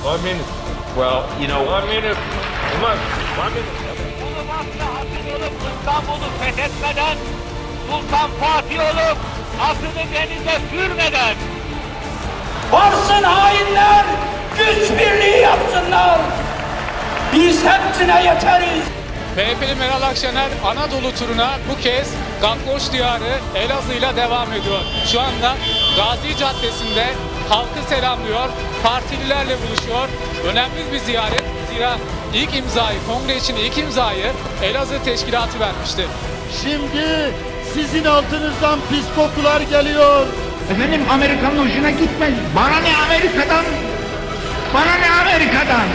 1 minute. Well, you know, 1 minute. Come on, 1 minute. İstanbul'u fethetmeden, Sultan Fatih olup atını denize sürmeden. Varsın hainler, güç birliği yapsınlar. Biz hepsine yeteriz. MHP'li Meral Akşener Anadolu turuna bu kez Gakkoş diyarı Elazığ'yla devam ediyor. Şu anda Gazi Caddesi'nde halkı selamlıyor, partililerle buluşuyor. Önemli bir ziyaret. Zira ilk imzayı, kongre için ilk imzayı Elazığ Teşkilatı vermişti. Şimdi sizin altınızdan pis kokular geliyor. Efendim Amerika'nın hoşuna gitmez. Bana ne Amerika'dan? Bana ne Amerika'dan?